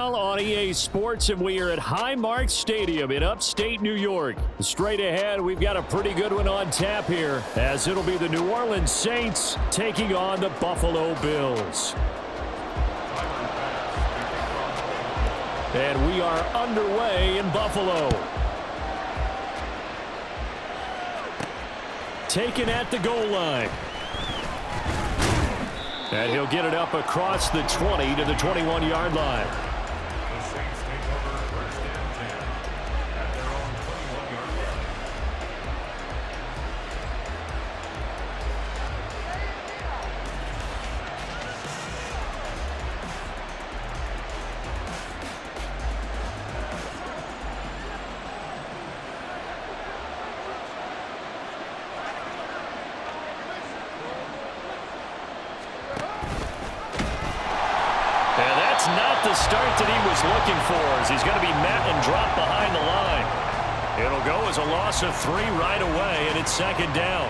NFL on EA Sports, and we are at Highmark Stadium in upstate New York. Straight ahead, we've got a pretty good one on tap here, as it'll be the New Orleans Saints taking on the Buffalo Bills. And we are underway in Buffalo. Taken at the goal line. And he'll get it up across the 20 to the 21-yard line. The Saints take over first and 10 at their own 21-yard line. Not the start that he was looking for, as he's going to be met and dropped behind the line. It'll go as a loss of 3 right away, and it's second down.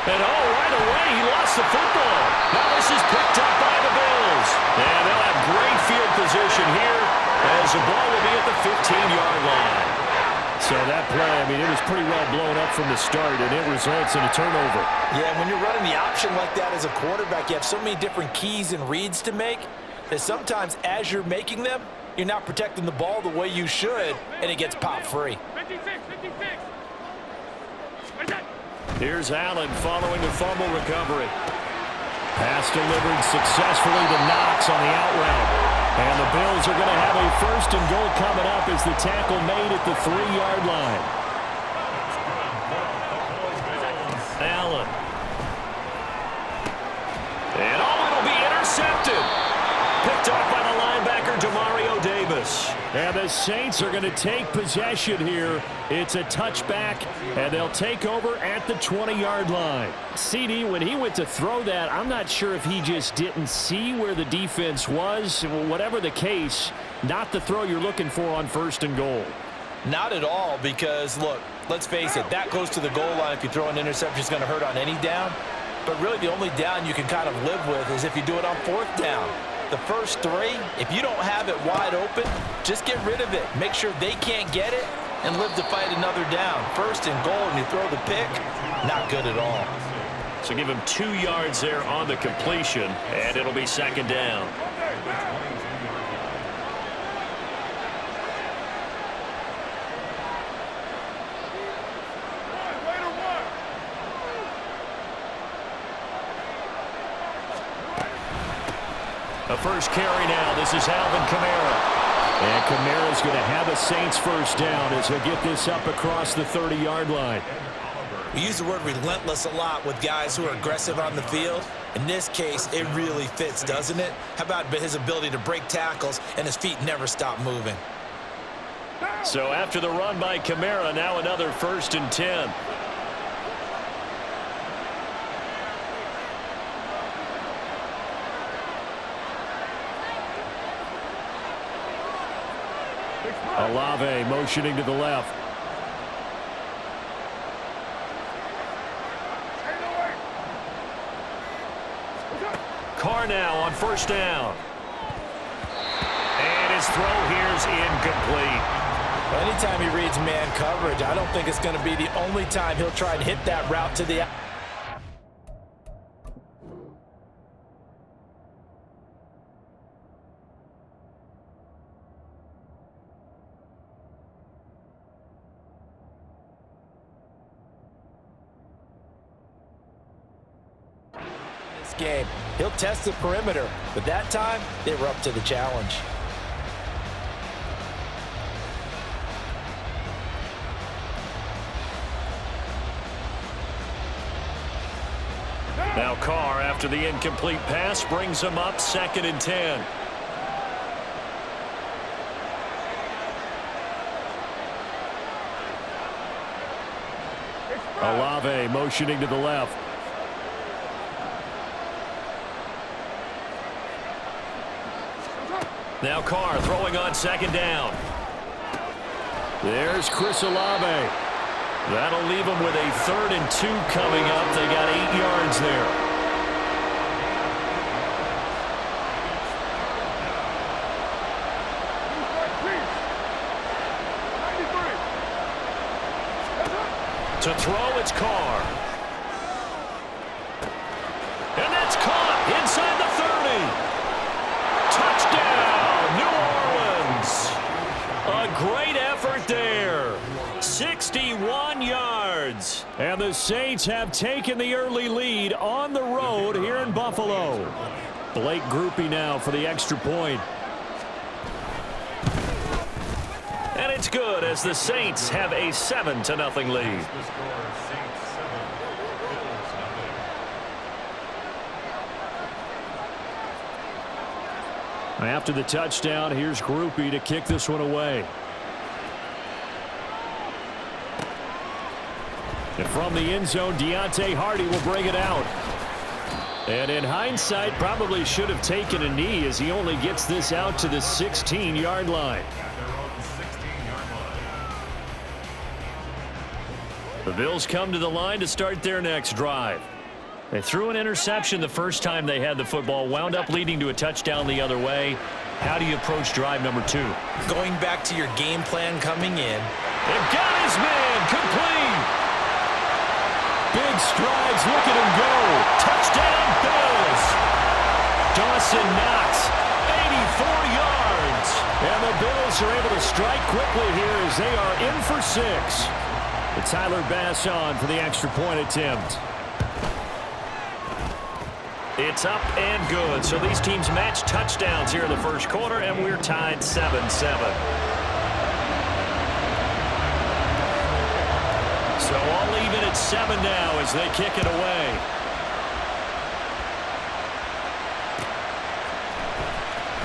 And right away, he lost the football. Now this is picked up by the Bills. And they'll have great field position here as the ball will be at the 15-yard line. So that play, I mean, it was pretty well blown up from the start, and it results in a turnover. Yeah, when you're running the option like that as a quarterback, you have so many different keys and reads to make that sometimes as you're making them, you're not protecting the ball the way you should, and it gets popped free. 56. Here's Allen following the fumble recovery. Pass delivered successfully to Knox on the out route. And the Bills are going to have a first and goal coming up as the tackle made at the 3-yard line. Allen. And it'll be intercepted. Picked off by the linebacker, Demario Davis. And the Saints are going to take possession here. It's a touchback, and they'll take over at the 20-yard line. CD, when he went to throw that, I'm not sure if he just didn't see where the defense was. Whatever the case, not the throw you're looking for on first and goal. Not at all, because, look, let's face it, that close to the goal line, if you throw an interception, it's going to hurt on any down. But really the only down you can kind of live with is if you do it on 4th down. The first 3, if you don't have it wide open, just get rid of it. Make sure they can't get it and live to fight another down. First and goal, and you throw the pick, not good at all. So give him 2 yards there on the completion, and it'll be second down. A first carry now. This is Alvin Kamara. And Kamara's going to have a Saints first down as he'll get this up across the 30-yard line. We use the word relentless a lot with guys who are aggressive on the field. In this case, it really fits, doesn't it? How about his ability to break tackles and his feet never stop moving? So after the run by Kamara, now another first and 10. Olave motioning to the left. Carr now on first down. And his throw here's incomplete. Anytime he reads man coverage, I don't think it's going to be the only time he'll try and hit that route to the game. He'll test the perimeter, but that time they were up to the challenge. Now Carr, after the incomplete pass, brings him up 2nd and 10. Olave motioning to the left. Now Carr throwing on second down. There's Chris Olave. That'll leave them with a 3rd and 2 coming up. They got 8 yards there. To throw, it's Carr. And that's caught inside the 30. Touchdown, New Orleans. A great effort there. 61 yards. And the Saints have taken the early lead on the road here in Buffalo. Blake Grupe now for the extra point. And it's good as the Saints have a 7-0 lead. After the touchdown, here's Grupe to kick this one away. And from the end zone, Deontay Hardy will bring it out. And in hindsight, probably should have taken a knee as he only gets this out to the 16-yard line. The Bills come to the line to start their next drive. They threw an interception the first time they had the football, wound up leading to a touchdown the other way. How do you approach drive number 2? Going back to your game plan coming in. They've got his man complete. Big strides, look at him go. Touchdown Bills. Dawson Knox, 84 yards. And the Bills are able to strike quickly here as they are in for 6. Tyler Bass on for the extra point attempt. It's up and good. So these teams match touchdowns here in the first quarter, and we're tied 7-7. So all even at 7 now as they kick it away.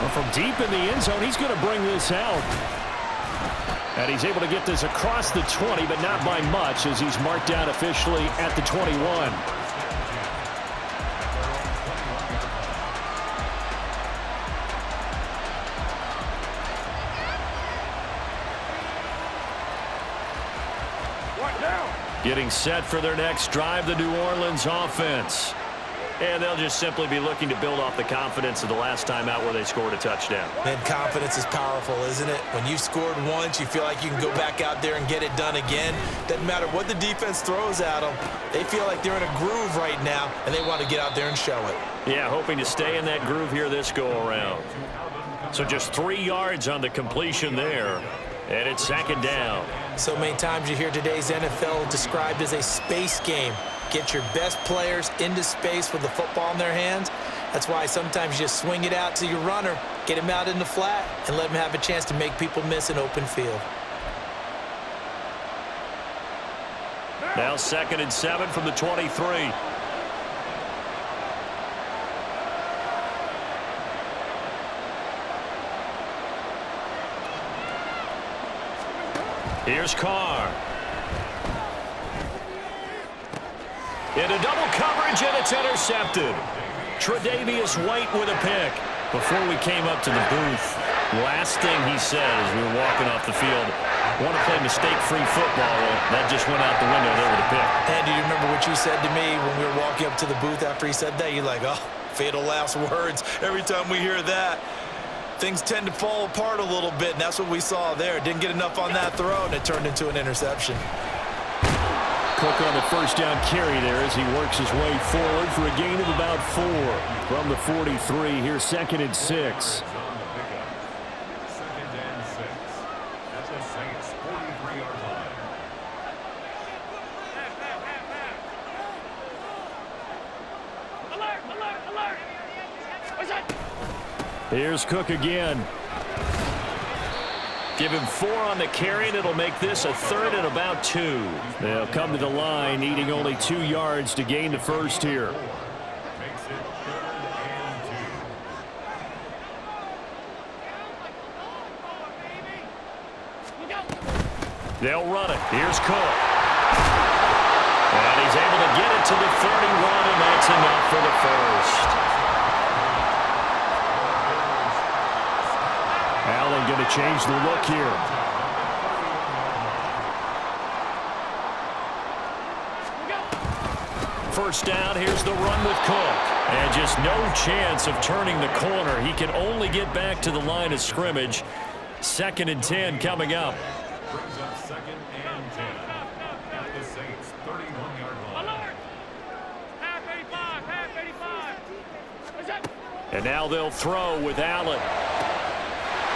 Well, from deep in the end zone, he's going to bring this out. And he's able to get this across the 20, but not by much as he's marked down officially at the 21. Getting set for their next drive, the New Orleans offense. And they'll just simply be looking to build off the confidence of the last time out where they scored a touchdown. Man, confidence is powerful, isn't it? When you've scored once, you feel like you can go back out there and get it done again. Doesn't matter what the defense throws at them. They feel like they're in a groove right now, and they want to get out there and show it. Yeah, hoping to stay in that groove here this go-around. So just 3 yards on the completion there, and it's 2nd down. So many times you hear today's NFL described as a space game. Get your best players into space with the football in their hands. That's why sometimes you just swing it out to your runner, get him out in the flat, and let him have a chance to make people miss an open field. Now 2nd and 7 from the 23. Here's Carr. Into double coverage, and it's intercepted. Tre'Davious White with a pick. Before we came up to the booth, last thing he said as we were walking off the field, want to play mistake-free football. Well, that just went out the window there with a pick. And do you remember what you said to me when we were walking up to the booth after he said that? You're like, oh, fatal last words. Every time we hear that, things tend to fall apart a little bit, and that's what we saw there. Didn't get enough on that throw, and it turned into an interception. Cook on the first down carry there as he works his way forward for a gain of about 4 from the 43. Here's 2nd and 6. 2nd and 6 at the Saints' 43-yard line. Alert! Here's Cook again. Give him 4 on the carry, and it'll make this a 3rd and about 2. They'll come to the line, needing only 2 yards to gain the first here. Makes it 3rd and 2. They'll run it. Here's Cook. And he's able to get it to the 31, and that's enough for the first. going to change the look here. First down, here's the run with Cook. And just no chance of turning the corner. He can only get back to the line of scrimmage. 2nd and 10 coming up. Brings up 2nd and 10 at the Saints' 31-yard line. And now they'll throw with Allen.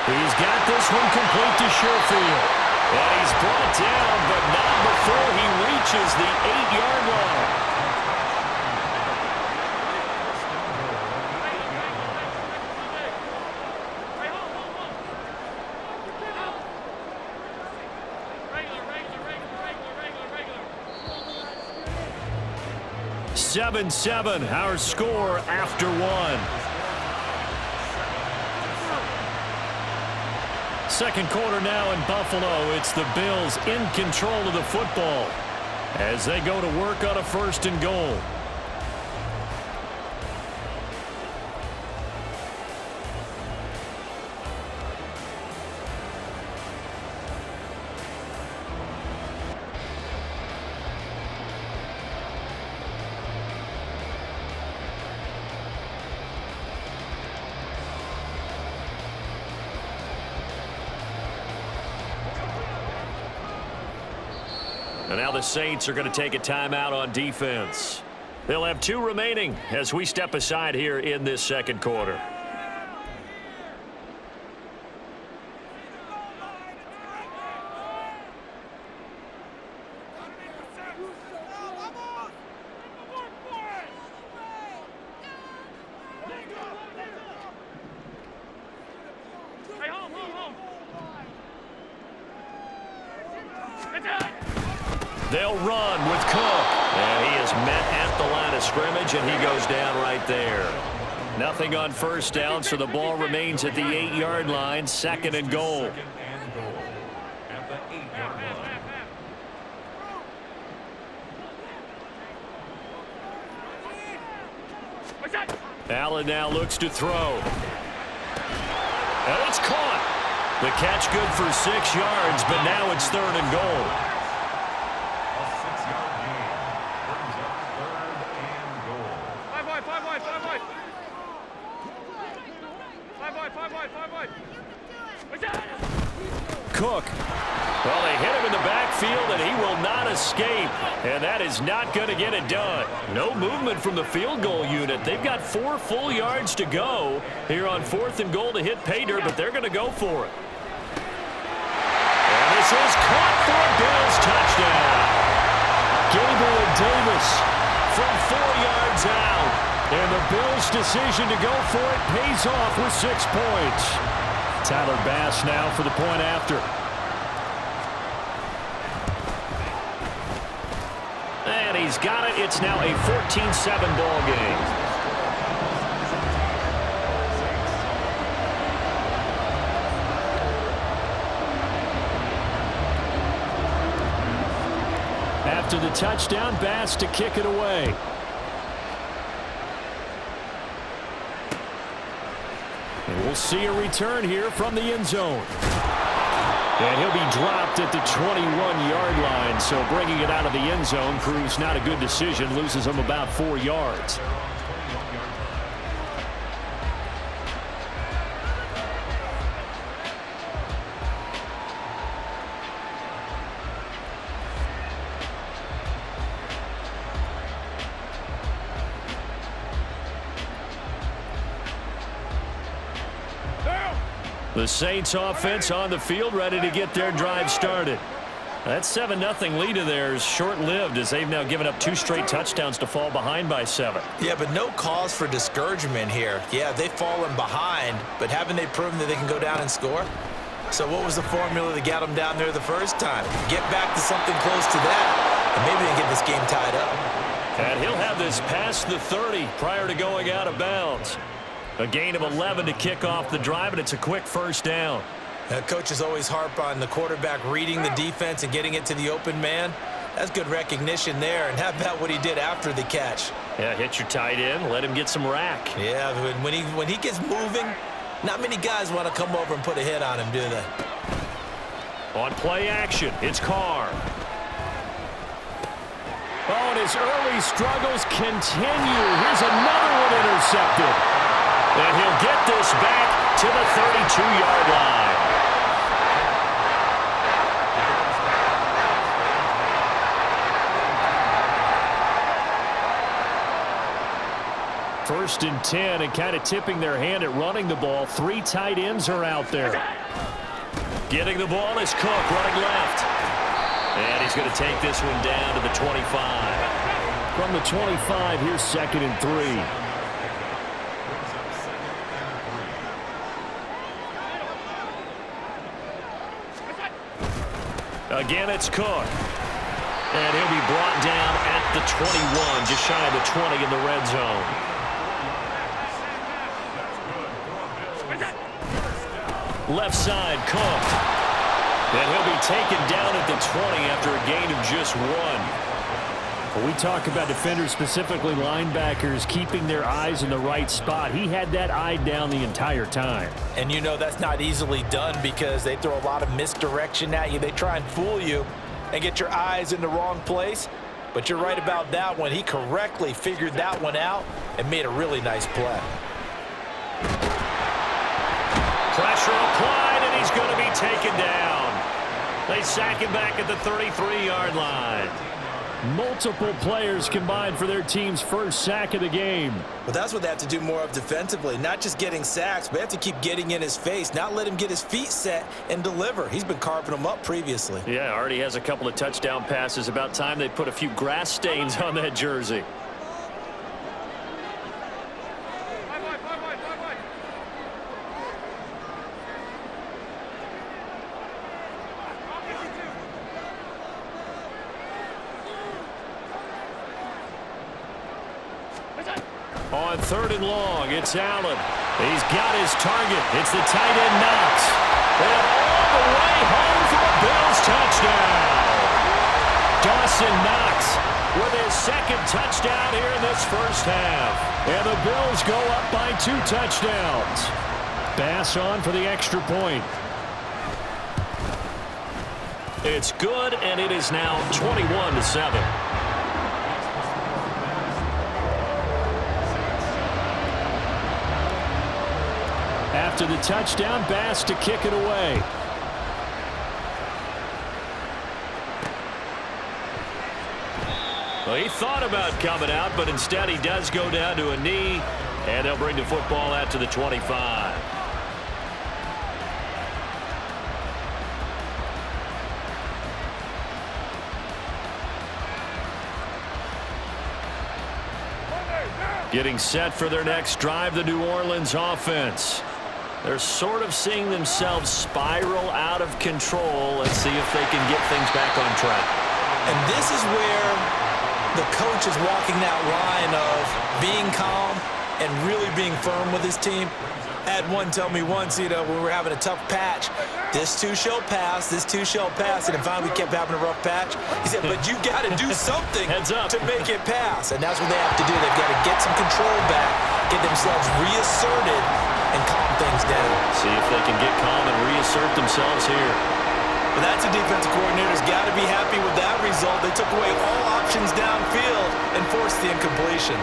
He's got this one complete to Sherfield. And he's brought down, but not before he reaches the 8-yard line. Regular. 7-7, our score after 1. Second quarter now in Buffalo. It's the Bills in control of the football as they go to work on a 1st and goal. And now the Saints are going to take a timeout on defense. They'll have 2 remaining as we step aside here in this second quarter. They'll run with Cook. And he is met at the line of scrimmage, and he goes down right there. Nothing on first down, so the ball remains at the 8-yard line. 2nd and goal. 2nd and goal at the 8-yard line. Allen now looks to throw. And it's caught. The catch good for 6 yards, but now it's 3rd and goal. A 6-yard gain brings up 3rd and goal. Cook. Well, they hit him in the backfield, and he will not escape. And that is not going to get it done. No movement from the field goal unit. They've got 4 full yards to go here on 4th and goal to hit pay dirt, but they're going to go for it. And this is caught for a Bills touchdown. Gabriel Davis from 4 yards out. And the Bills' decision to go for it pays off with 6 points. Tyler Bass now for the point after. And he's got it. It's now a 14-7 ball game. After the touchdown, Bass to kick it away. And we'll see a return here from the end zone. And he'll be dropped at the 21-yard line, so bringing it out of the end zone proves not a good decision, loses him about 4 yards. The Saints offense on the field, ready to get their drive started. That 7-0 lead of theirs short-lived as they've now given up 2 straight touchdowns to fall behind by 7. Yeah, but no cause for discouragement here. Yeah, they've fallen behind, but haven't they proven that they can go down and score? So what was the formula that got them down there the first time? Get back to something close to that, and maybe they get this game tied up. And he'll have this past the 30 prior to going out of bounds. A gain of 11 to kick off the drive, and it's a quick first down. Coaches always harp on the quarterback reading the defense and getting it to the open man. That's good recognition there, and how about what he did after the catch? Yeah, hit your tight end, let him get some rack. Yeah, when he gets moving, Not many guys want to come over and put a hit on him, do they? On play action, it's Carr. Oh, and his early struggles continue. Here's another one intercepted. And he'll get this back to the 32-yard line. First and 10, and kind of tipping their hand at running the ball. 3 tight ends are out there. Getting the ball is Cook, running left. And he's going to take this one down to the 25. From the 25, here's 2nd and 3. Again, it's Cook. And he'll be brought down at the 21, just shy of the 20 in the red zone. Left side, Cook. And he'll be taken down at the 20 after a gain of just 1. When we talk about defenders, specifically linebackers, keeping their eyes in the right spot, he had that eye down the entire time. And you know that's not easily done because they throw a lot of misdirection at you. They try and fool you and get your eyes in the wrong place. But you're right about that one. He correctly figured that one out and made a really nice play. Pressure applied, and he's going to be taken down. They sack him back at the 33-yard line. Multiple players combined for their team's first sack of the game. Well, that's what they have to do more of defensively. Not just getting sacks, but they have to keep getting in his face, not let him get his feet set and deliver. He's been carving them up previously. Yeah, already has a couple of touchdown passes. About time they put a few grass stains on that jersey. On 3rd and long, it's Allen. He's got his target. It's the tight end Knox. And all the way home for a Bills touchdown. Dawson Knox with his 2nd touchdown here in this first half. And the Bills go up by 2 touchdowns. Bass on for the extra point. It's good, and it is now 21-7. After the touchdown, Bass to kick it away. Well, he thought about coming out, but instead he does go down to a knee, and they'll bring the football out to the 25. Getting set for their next drive, the New Orleans offense. They're sort of seeing themselves spiral out of control. Let's see if they can get things back on track. And this is where the coach is walking that line of being calm and really being firm with his team. I had one tell me once, when we were having a tough patch, this too shall pass, this too shall pass, and then finally we kept having a rough patch. He said, but you got to do something to make it pass, and that's what they have to do. They've got to get some control back, get themselves reasserted, and calm things down. See if they can get calm and reassert themselves here. But that's a defensive coordinator's got to be happy with that result. They took away all options downfield and forced the incompletion.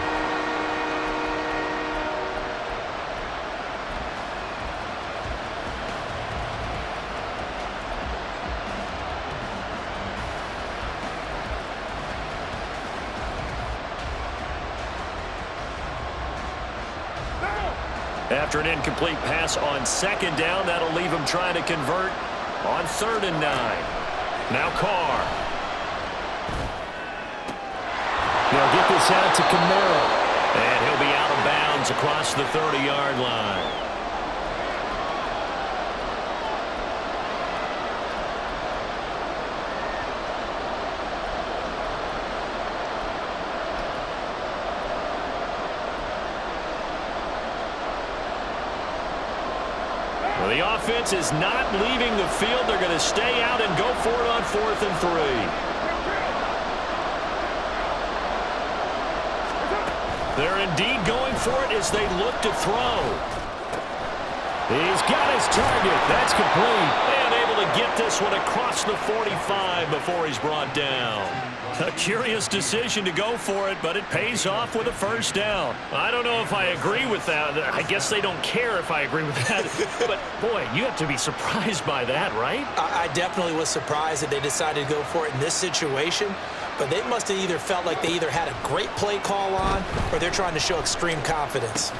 After an incomplete pass on 2nd down, that'll leave him trying to convert on 3rd and 9. Now Carr. They'll get this out to Kamara. And he'll be out of bounds across the 30-yard line. Well, the offense is not leaving the field. They're going to stay out and go for it on 4th and 3. They're indeed going for it as they look to throw. He's got his target. That's complete. And able to get this one across the 45 before he's brought down. A curious decision to go for it, but it pays off with a first down. I don't know if I agree with that. I guess they don't care if I agree with that. But, boy, you have to be surprised by that, right? I definitely was surprised that they decided to go for it in this situation. But they must have either felt like they either had a great play call on or they're trying to show extreme confidence.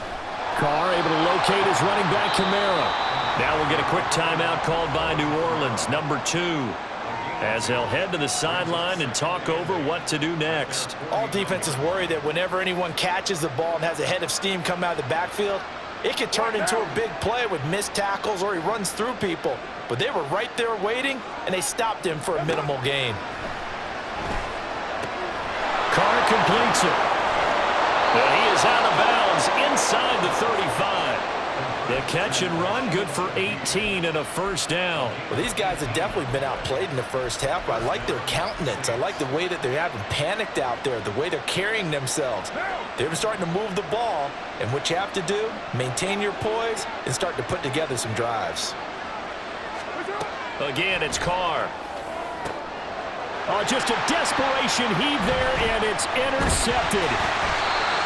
Carr able to locate his running back, Kamara. Now we'll get a quick timeout called by New Orleans, number 2, as they'll head to the sideline and talk over what to do next. All defenses worry that whenever anyone catches the ball and has a head of steam come out of the backfield, it could turn into a big play with missed tackles or he runs through people. But they were right there waiting, and they stopped him for a minimal gain. Carr completes it. And he is out of bounds inside the 35. The catch and run, good for 18 and a first down. Well, these guys have definitely been outplayed in the first half, but I like their countenance. I like the way that they haven't panicked out there, the way they're carrying themselves. They're starting to move the ball, and what you have to do, maintain your poise and start to put together some drives. Again, it's Carr. Oh, just a desperation heave there, and it's intercepted.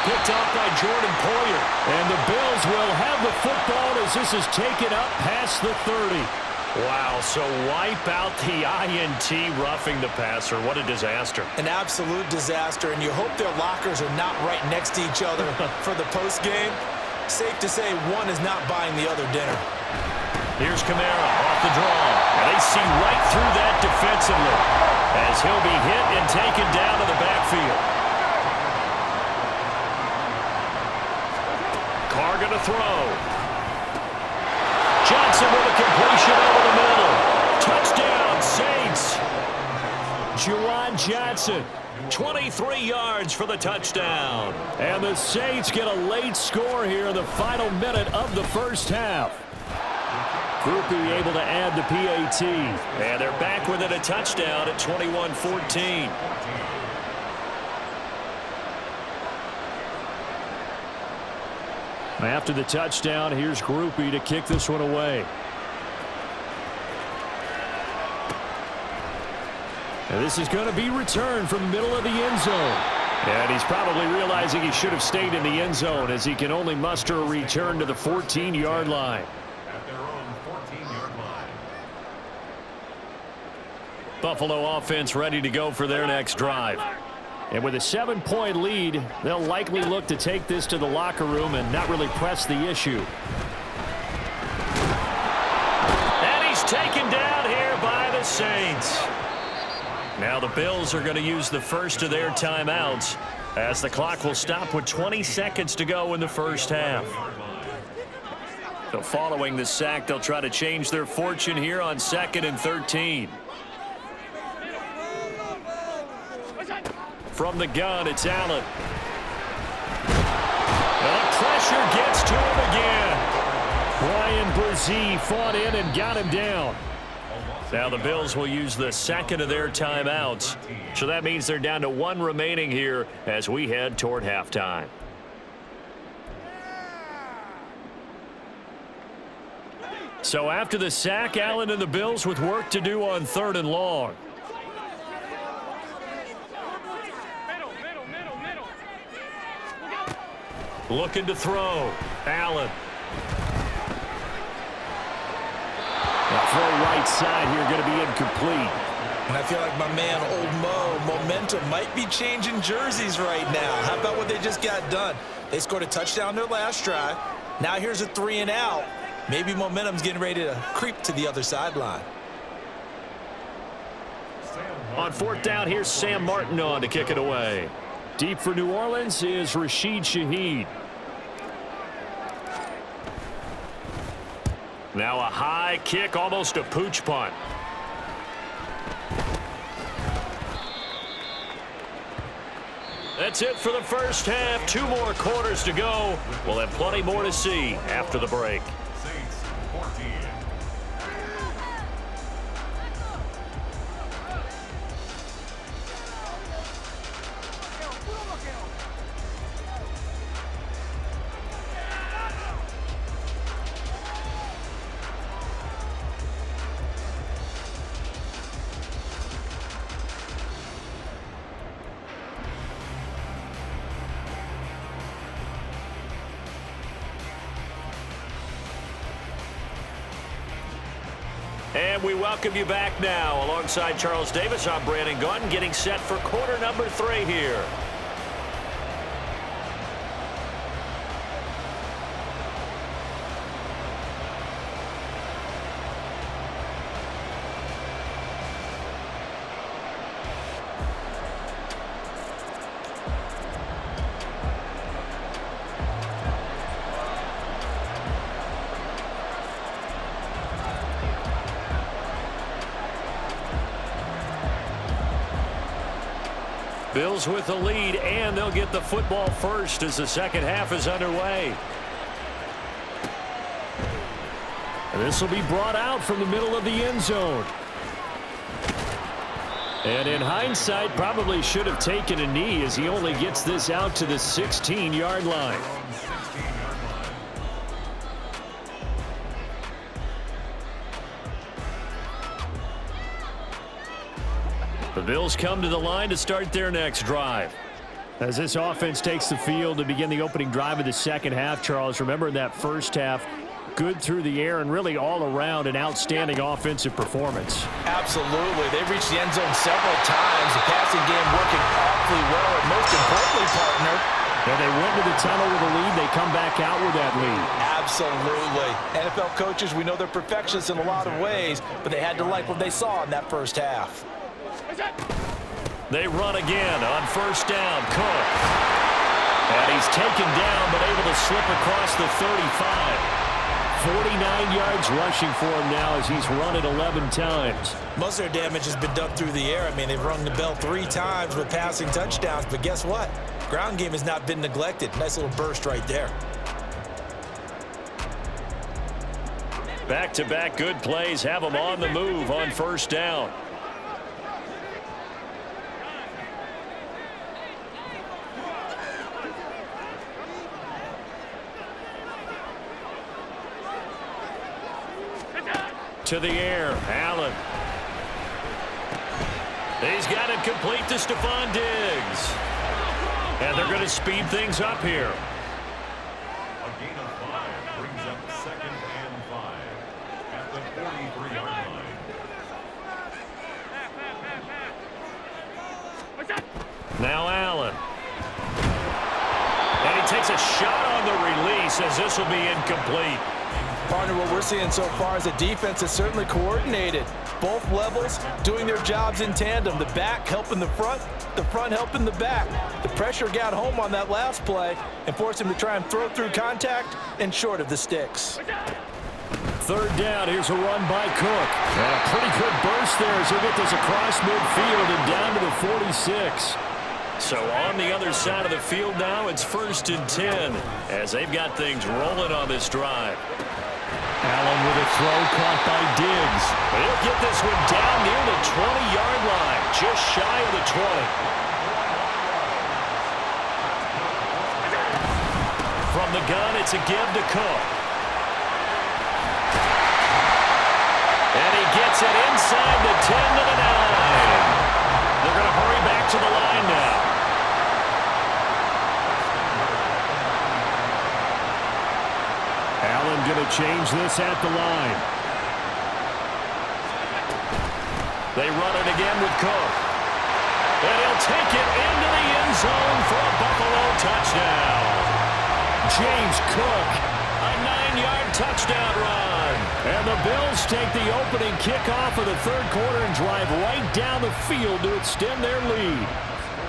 Picked off by Jordan Poyer. And the Bills will have the football as this is taken up past the 30. Wow, so wipe out the INT roughing the passer. What a disaster. An absolute disaster, and you hope their lockers are not right next to each other for the postgame. Safe to say one is not buying the other dinner. Here's Kamara off the draw. And they see right through that defensively as he'll be hit and taken down to the backfield. Carr going to throw. Johnson with a completion over the middle. Touchdown, Saints. Juwan Johnson, 23 yards for the touchdown. And the Saints get a late score here in the final minute of the first half. Groupie able to add the PAT. And they're back within a touchdown at 21-14. After the touchdown, here's Groupie to kick this one away. And this is going to be returned from the middle of the end zone. And he's probably realizing he should have stayed in the end zone as he can only muster a return to the 14-yard line. At their own 14-yard line. Buffalo offense ready to go for their next drive. And with a 7-point lead, they'll likely look to take this to the locker room and not really press the issue. And he's taken down here by the Saints. Now the Bills are going to use the first of their timeouts as the clock will stop with 20 seconds to go in the first half. So following the sack, they'll try to change their fortune here on 2nd and 13. From the gun, it's Allen. And pressure gets to him again. Brian Brzee fought in and got him down. Now the Bills will use the second of their timeouts. So that means they're down to 1 remaining here as we head toward halftime. So after the sack, Allen and the Bills with work to do on 3rd and long. Looking to throw. Allen. The throw right side here going to be incomplete. And I feel like my man, Old Mo, momentum might be changing jerseys right now. How about what they just got done? They scored a touchdown their last drive. Now here's a 3 and out. Maybe momentum's getting ready to creep to the other sideline. On 4th down, here's Sam Martin on to kick it away. Deep for New Orleans is Rashid Shaheed. Now a high kick, almost a pooch punt. That's it for the first half. 2 more quarters to go. We'll have plenty more to see after the break. Saints 14. And we welcome you back now. Alongside Charles Davis, I'm Brandon Gaudin, getting set for quarter number 3 here. Bills with the lead, and they'll get the football first as the second half is underway. This will be brought out from the middle of the end zone. And in hindsight, probably should have taken a knee as he only gets this out to the 16-yard line. The Bills come to the line to start their next drive. As this offense takes the field to begin the opening drive of the second half, Charles, remember in that first half, good through the air and really all around an outstanding offensive performance. Absolutely. They've reached the end zone several times. The passing game working awfully well. And most importantly, partner, and they went to the tunnel with a lead. They come back out with that lead. Absolutely. NFL coaches, we know they're perfectionists in a lot of ways, but they had to like what they saw in that first half. They run again on first down. Cook. And he's taken down, but able to slip across the 35. 49 yards rushing for him now as he's run it 11 times. Most of their damage has been done through the air. I mean, they've rung the bell 3 times with passing touchdowns, but guess what? Ground game has not been neglected. Nice little burst right there. Back-to-back good plays have them on the move on first down. To the air, Allen. He's got it complete to Stephon Diggs. And they're going to speed things up here. A gain of 5 brings up 2nd and 5 at the 43-yard line. Now Allen. And he takes a shot on the release as this will be incomplete. Partner, what we're seeing so far is a defense that's certainly coordinated. Both levels doing their jobs in tandem. The back helping the front helping the back. The pressure got home on that last play and forced him to try and throw through contact and short of the sticks. Third down, here's a run by Cook. And a pretty good burst there as he'll get this across midfield and down to the 46. So on the other side of the field now, it's 1st and 10 as they've got things rolling on this drive. Allen with a throw caught by Diggs. He'll get this one down near the 20-yard line, just shy of the 20. From the gun, it's a give to Cook. And he gets it inside the 10 to the 9. They're going to hurry back to the line now. Allen going to change this at the line. They run it again with Cook. And he'll take it into the end zone for a Buffalo touchdown. James Cook, a 9-yard touchdown run. And the Bills take the opening kickoff of the third quarter and drive right down the field to extend their lead.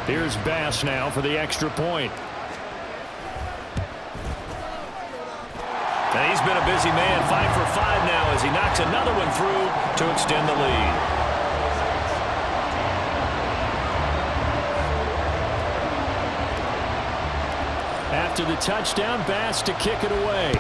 Here's Bass now for the extra point. And he's been a busy man, 5 for 5 now as he knocks another one through to extend the lead. After the touchdown, Bass to kick it away.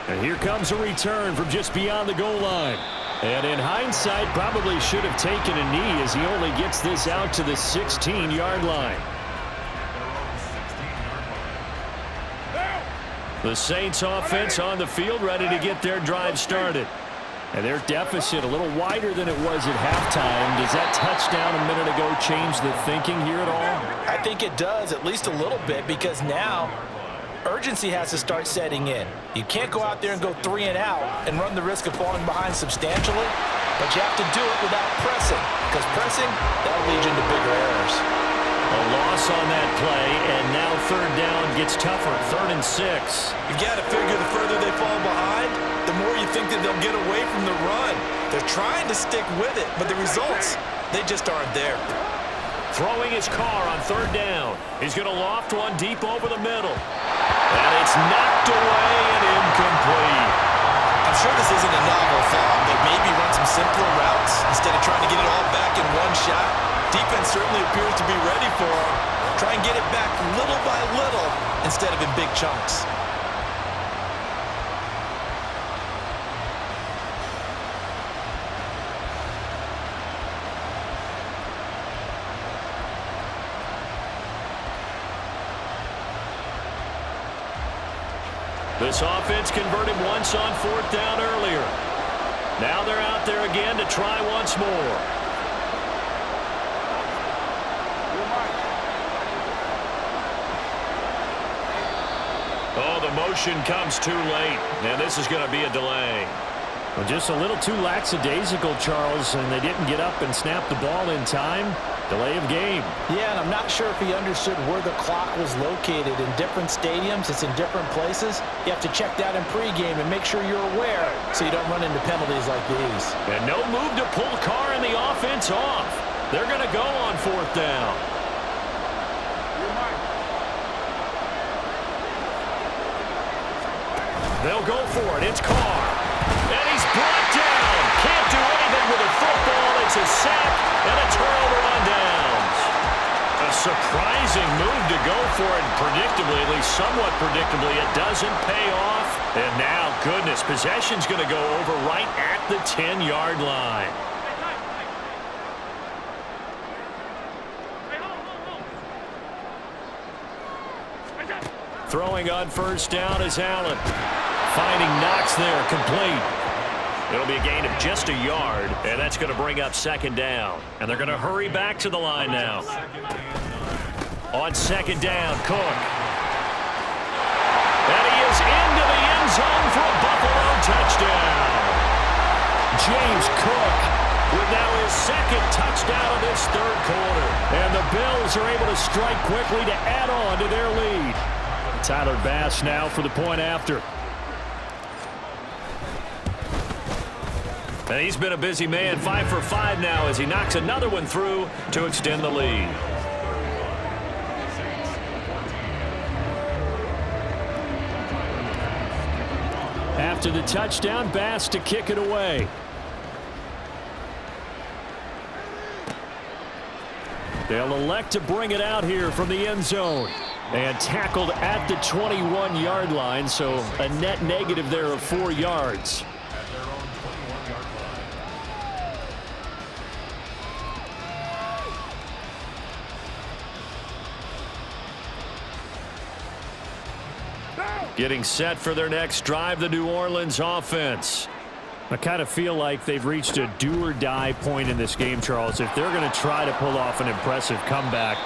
And here comes a return from just beyond the goal line. And in hindsight, probably should have taken a knee as he only gets this out to the 16-yard line. The Saints offense on the field ready to get their drive started. And their deficit a little wider than it was at halftime. Does that touchdown a minute ago change the thinking here at all? I think it does, at least a little bit, because now urgency has to start setting in. You can't go out there and go 3 and out and run the risk of falling behind substantially, but you have to do it without pressing, because pressing, that'll lead you into bigger errors. A loss on that play, and now third down gets tougher, 3rd and 6. You got to figure the further they fall behind, the more you think that they'll get away from the run. They're trying to stick with it, but the results, they just aren't there. Throwing his car on 3rd down. He's going to loft one deep over the middle. And it's knocked away and incomplete. I'm sure this isn't a novel thought, but maybe run some simpler routes instead of trying to get it all back in one shot. Defense certainly appears to be ready for him. Try and get it back little by little instead of in big chunks. This offense converted once on 4th down earlier. Now they're out there again to try once more. Oh, the motion comes too late, and this is going to be a delay. Well, just a little too lackadaisical, Charles, and they didn't get up and snap the ball in time. Delay of game. Yeah, and I'm not sure if he understood where the clock was located. In different stadiums, it's in different places. You have to check that in pregame and make sure you're aware so you don't run into penalties like these. And no move to pull Carr and the offense off. They're going to go on 4th down. They'll go for it. It's Carr. And he's brought down. Can't do anything with a football. It's a sack and a turnover on downs. A surprising move to go for it. Predictably, at least somewhat predictably, it doesn't pay off. And now, goodness, possession's going to go over right at the 10-yard line. Throwing on 1st down is Allen. Finding Knox there, complete. It'll be a gain of just a yard, and that's going to bring up 2nd down. And they're going to hurry back to the line now. On 2nd down, Cook. And he is into the end zone for a Buffalo touchdown. James Cook with now his 2nd touchdown of this 3rd quarter. And the Bills are able to strike quickly to add on to their lead. Tyler Bass now for the point after. And he's been a busy man, 5 for 5 now as he knocks another one through to extend the lead. After the touchdown, Bass to kick it away. They'll elect to bring it out here from the end zone. And tackled at the 21-yard line, so a net negative there of 4 yards. Getting set for their next drive, the New Orleans offense. I kind of feel like they've reached a do-or-die point in this game, Charles. If they're going to try to pull off an impressive comeback,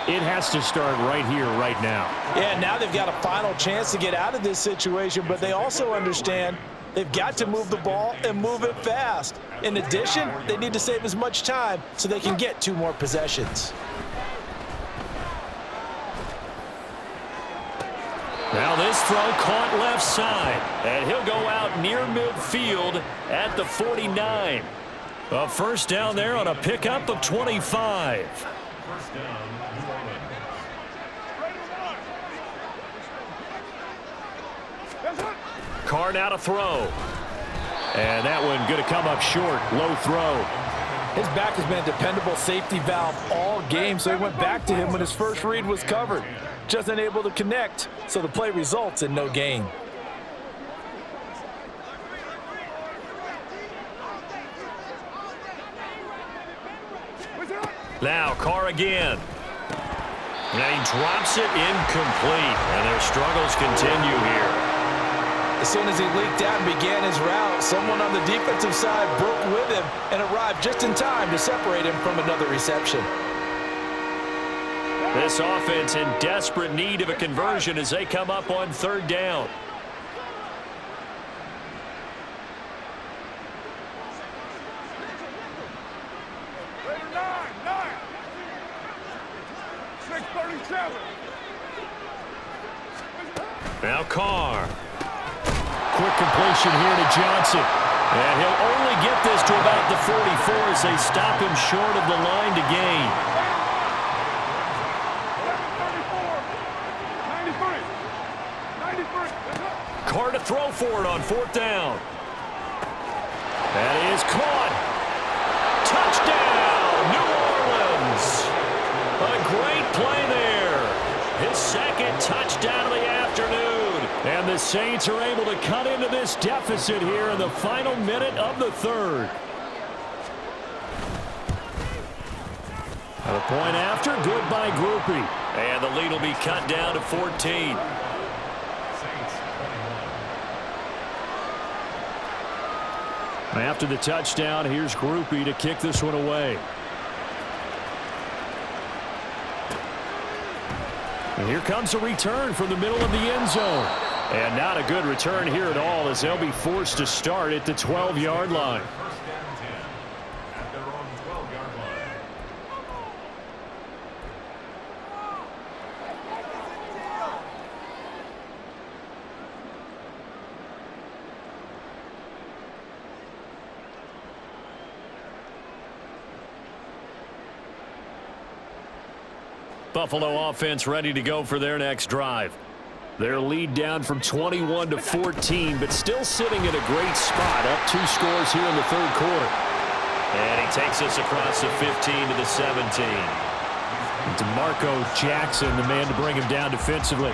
it has to start right here, right now. Yeah, now they've got a final chance to get out of this situation, but they also understand they've got to move the ball and move it fast. In addition, they need to save as much time so they can get 2 more possessions. Now this throw caught left side, and he'll go out near midfield at the 49. A 1st down there on a pickup of 25. 1st down, New Orleans. Carr now to throw. And that one going to come up short. Low throw. His back has been a dependable safety valve all game, so he went back to him when his first read was covered. Just unable to connect, so the play results in no gain. Now Carr again. And he drops it incomplete. And their struggles continue here. As soon as he leaked out and began his route, someone on the defensive side broke with him and arrived just in time to separate him from another reception. This offense in desperate need of a conversion as they come up on third down. Now Carr. Quick completion here to Johnson. And he'll only get this to about the 44 as they stop him short of the line to gain. Carr to throw for it on fourth down. That is caught. Touchdown, New Orleans. A great play there. His second touchdown of the afternoon. And the Saints are able to cut into this deficit here in the final minute of the third. A point after, good by Grupe. And the lead will be cut down to 14. After the touchdown, here's Grupe to kick this one away. And here comes a return from the middle of the end zone. And not a good return here at all as they'll be forced to start at the 12-yard line. First and 10 at their own 12-yard line. Buffalo offense ready to go for their next drive. Their lead down from 21 to 14, but still sitting in a great spot, up 2 scores here in the third quarter. And he takes us across the 15 to the 17. DeMarco Jackson, the man to bring him down defensively.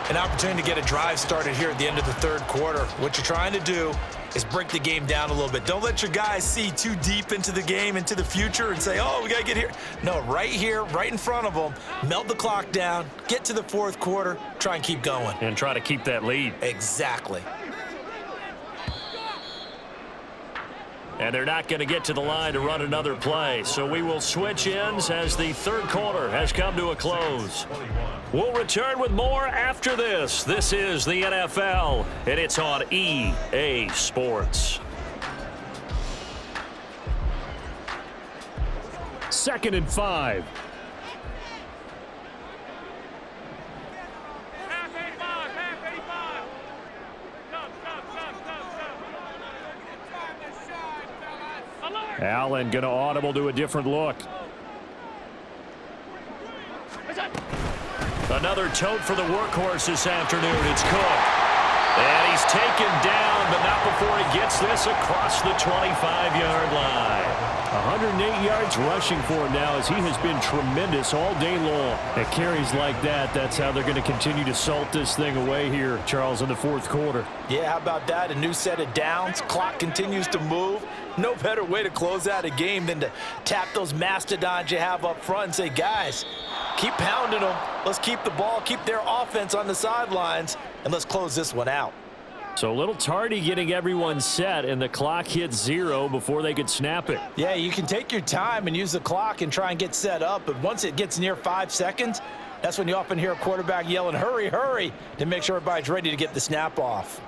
An opportunity to get a drive started here at the end of the third quarter. What you're trying to do is break the game down a little bit. Don't let your guys see too deep into the game, into the future, and say, oh, we got to get here. No, right here, right in front of them, melt the clock down, get to the fourth quarter, try and keep going. And try to keep that lead. Exactly. And they're not going to get to the line to run another play. So we will switch ends as the third quarter has come to a close. We'll return with more after this. This is the NFL, and it's on EA Sports. 2nd and 5. Allen going to audible to a different look. Another tote for the workhorse this afternoon. It's Cook. And he's taken down, but not before he gets this across the 25-yard line. 108 yards rushing for him now as he has been tremendous all day long. At carries like that, that's how they're going to continue to salt this thing away here, Charles, in the fourth quarter. Yeah, how about that? A new set of downs. Clock continues to move. No better way to close out a game than to tap those mastodons you have up front and say, guys, keep pounding them. Let's keep the ball, keep their offense on the sidelines, and let's close this one out. So a little tardy getting everyone set, and the clock hits 0 before they could snap it. Yeah, you can take your time and use the clock and try and get set up, but once it gets near 5 seconds, that's when you often hear a quarterback yelling, hurry, hurry, to make sure everybody's ready to get the snap off.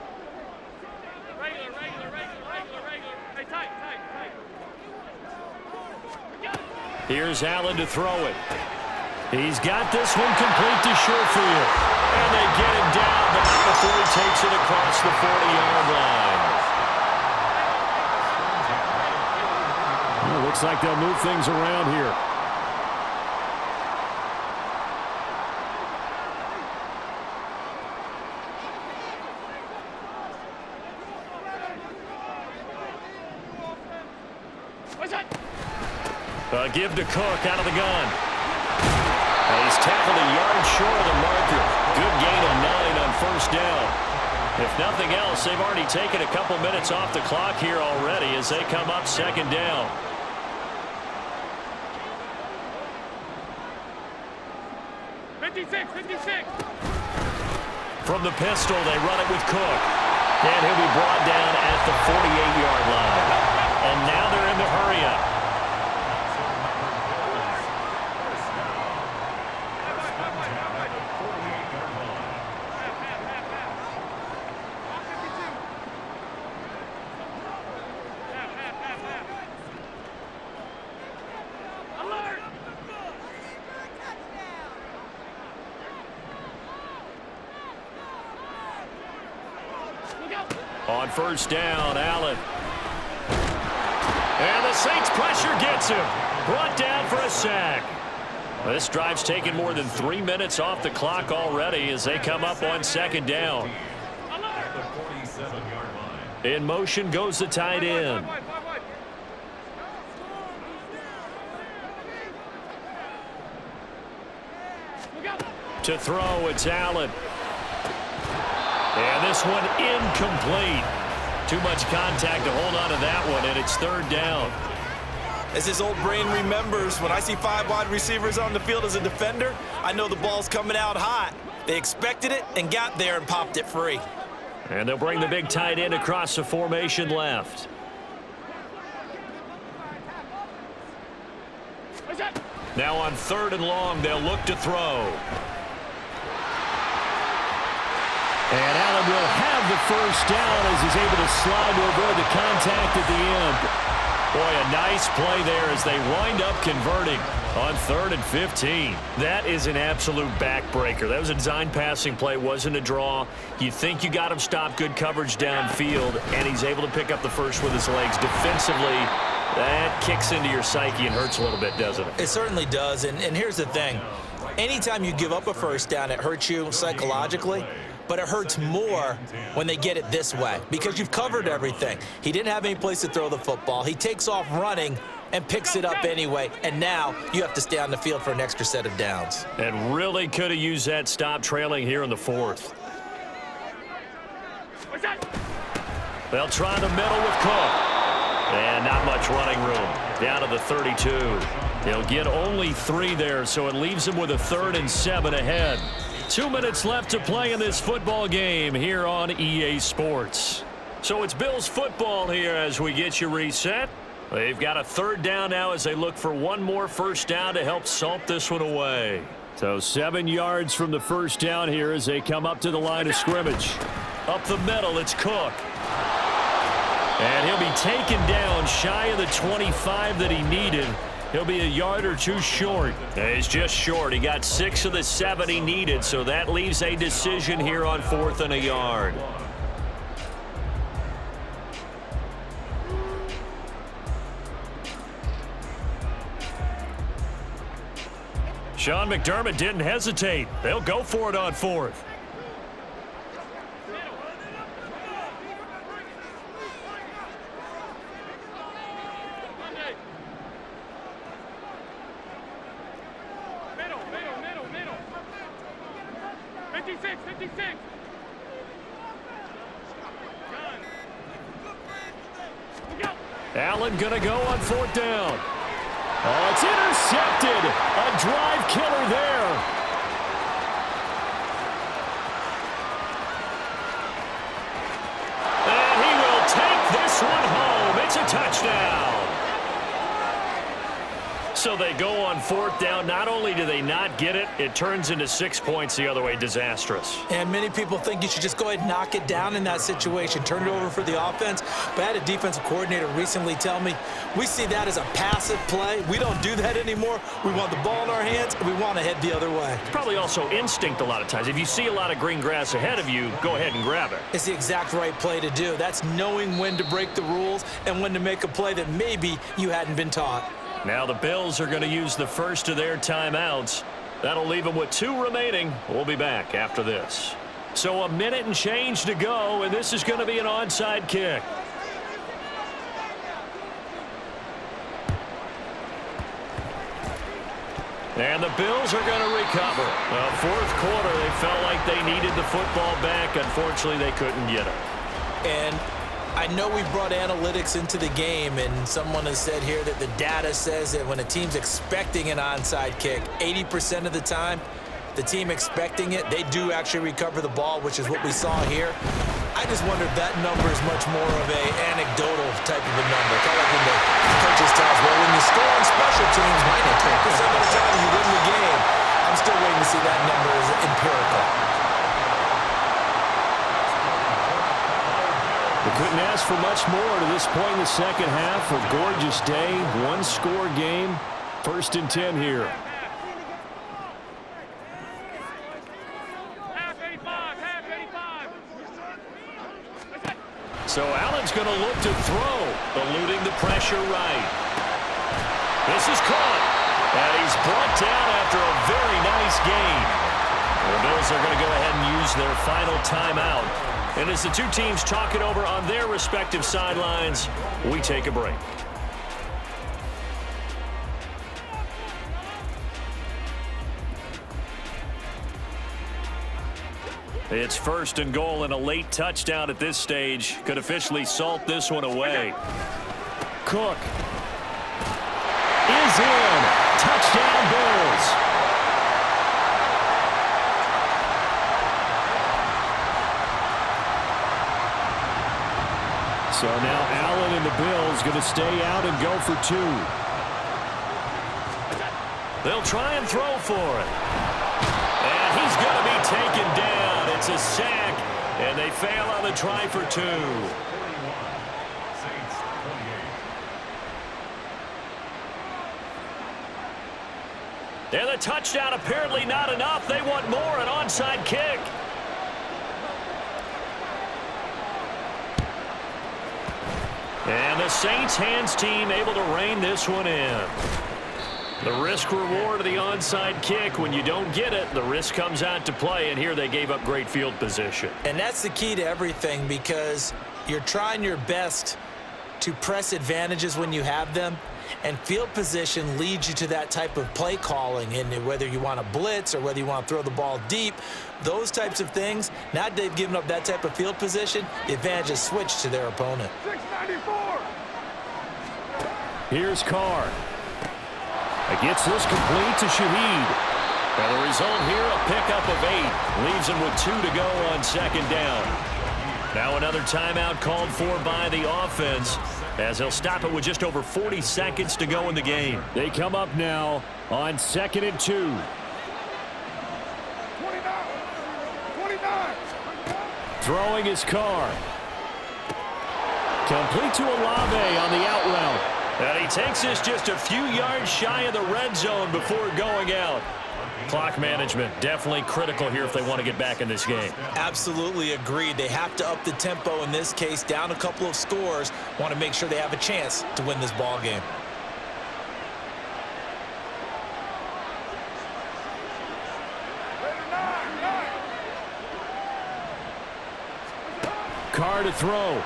Here's Allen to throw it. He's got this one complete to Sherfield. And they get him down, but not before he takes it across the 40-yard line. Well, looks like they'll move things around here. Give to Cook out of the gun. And he's tackled a yard short of the marker. Good gain of 9 on first down. If nothing else, they've already taken a couple minutes off the clock here already as they come up second down. From the pistol, they run it with Cook. And he'll be brought down at the 48-yard line. And now they're in the hurry-up. On first down, Allen. And the Saints pressure gets him. Brought down for a sack. This drive's taken more than 3 minutes off the clock already as they come up on second down. At the 47-yard line. In motion goes the tight end. To throw, it's Allen. And this one incomplete. Too much contact to hold on to that one, and it's third down. As his old brain remembers, when I see 5 wide receivers on the field as a defender, I know the ball's coming out hot. They expected it and got there and popped it free. And they'll bring the big tight end across the formation left. Now on third and long, they'll look to throw. And Allen will have the first down as he's able to slide to avoid the contact at the end. Boy, a nice play there as they wind up converting on 3rd and 15. That is an absolute backbreaker. That was a design passing play, wasn't a draw. You think you got him stopped, good coverage downfield, and he's able to pick up the first with his legs. Defensively, that kicks into your psyche and hurts a little bit, doesn't it? It certainly does, and here's the thing. Anytime you give up a first down, it hurts you psychologically. But it hurts more when they get it this way because you've covered everything. He didn't have any place to throw the football. He takes off running and picks it up anyway, and now you have to stay on the field for an extra set of downs. And really could have used that stop trailing here in the 4th. They'll try the middle with Cook. And not much running room. Down to the 32. They'll get only 3 there, so it leaves them with a 3rd and 7 ahead. 2 minutes left to play in this football game here on EA Sports. So it's Bills football here as we get you reset. They've got a 3rd down now as they look for one more first down to help salt this one away. So 7 yards from the first down here as they come up to the line of scrimmage. Up the middle, it's Cook. And he'll be taken down shy of the 25 that he needed. He'll be a yard or 2 short. He's just short. He got 6 of the 7 he needed, so that leaves a decision here on 4th and a yard. Sean McDermott didn't hesitate. They'll go for it on 4th. Allen gonna go on 4th down. Oh, it's intercepted. A drive killer there. And he will take this one home. It's a touchdown. So they go on 4th down. Not only do they not get it, it turns into 6 points the other way. Disastrous. And many people think you should just go ahead and knock it down in that situation. Turn it over for the offense. But I had a defensive coordinator recently tell me, we see that as a passive play. We don't do that anymore. We want the ball in our hands, and we want to head the other way. It's probably also instinct a lot of times. If you see a lot of green grass ahead of you, go ahead and grab it. It's the exact right play to do. That's knowing when to break the rules and when to make a play that maybe you hadn't been taught. Now the Bills are going to use the first of their timeouts. That'll leave them with 2 remaining. We'll be back after this. So a minute and change to go, and this is going to be an onside kick. And the Bills are going to recover. 4th quarter, they felt like they needed the football back. Unfortunately, they couldn't get it. And I know we brought analytics into the game, and someone has said here that the data says that when a team's expecting an onside kick, 80% of the time, the team expecting it, they do actually recover the ball, which is what we saw here. I just wonder if that number is much more of a anecdotal type of a number. Kind of like when the coaches tell us, well, when you score on special teams, 90% of the time you win the game. I'm still waiting to see that number as empirical. We couldn't ask for much more to this point in the second half. A gorgeous day, 1-score game. 1st and 10 here. So Allen's going to look to throw, eluding the pressure right. This is caught, and he's brought down after a very nice gain. The Bills are going to go ahead and use their final timeout. And as the two teams talk it over on their respective sidelines, we take a break. It's 1st and goal, and a late touchdown at this stage could officially salt this one away. Cook is in. Touchdown, Bills. So now Allen and the Bills going to stay out and go for 2. They'll try and throw for it. And he's going to be taken down. It's a sack, and they fail on the try for 2. And the touchdown apparently not enough. They want more, an onside kick. And the Saints hands team able to rein this one in. The risk reward of the onside kick. When you don't get it, the risk comes out to play, and here they gave up great field position. And that's the key to everything, because you're trying your best to press advantages when you have them, and field position leads you to that type of play calling. And whether you want to blitz or whether you want to throw the ball deep, those types of things, now that they've given up that type of field position, the advantage is switched to their opponent. 694. Here's Carr. It gets this complete to Shaheed. And the result here, a pickup of 8. Leaves him with 2 to go on 2nd down. Now another timeout called for by the offense, as they'll stop it with just over 40 seconds to go in the game. They come up now on 2nd and 2. 29. Throwing his Carr. Complete to Olave on the out route. And he takes this just a few yards shy of the red zone before going out. Clock management definitely critical here if they want to get back in this game. Absolutely agreed. They have to up the tempo in this case, down a couple of scores. Want to make sure they have a chance to win this ball game. Carr to throw.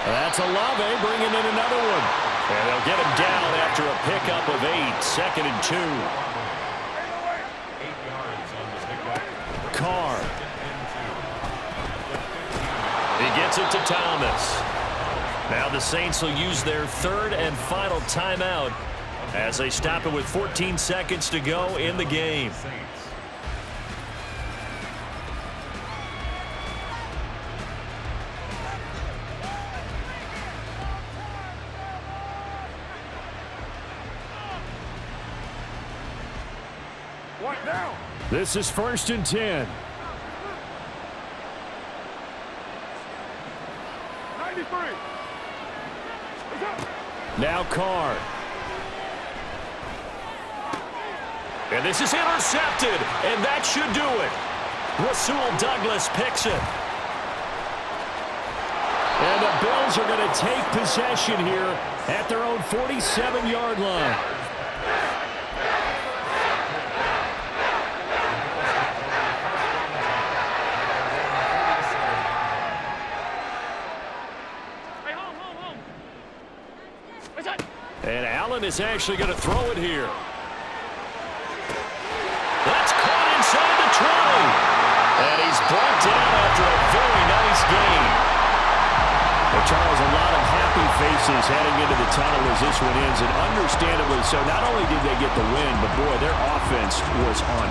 That's Olave bringing in another one. And they'll get him down after a pickup of 8. 2nd and 2. Carr. He gets it to Thomas. Now the Saints will use their 3rd and final timeout as they stop it with 14 seconds to go in the game. This is 1st and 10. 93. Now Carr. And this is intercepted, and that should do it. Rasul Douglas picks it. And the Bills are going to take possession here at their own 47-yard line. And Allen is actually going to throw it here. That's caught inside the 20. And he's brought down after a very nice gain. Well, Charles, a lot of happy faces heading into the tunnel as this one ends, and understandably so. Not only did they get the win, but boy, their offense was on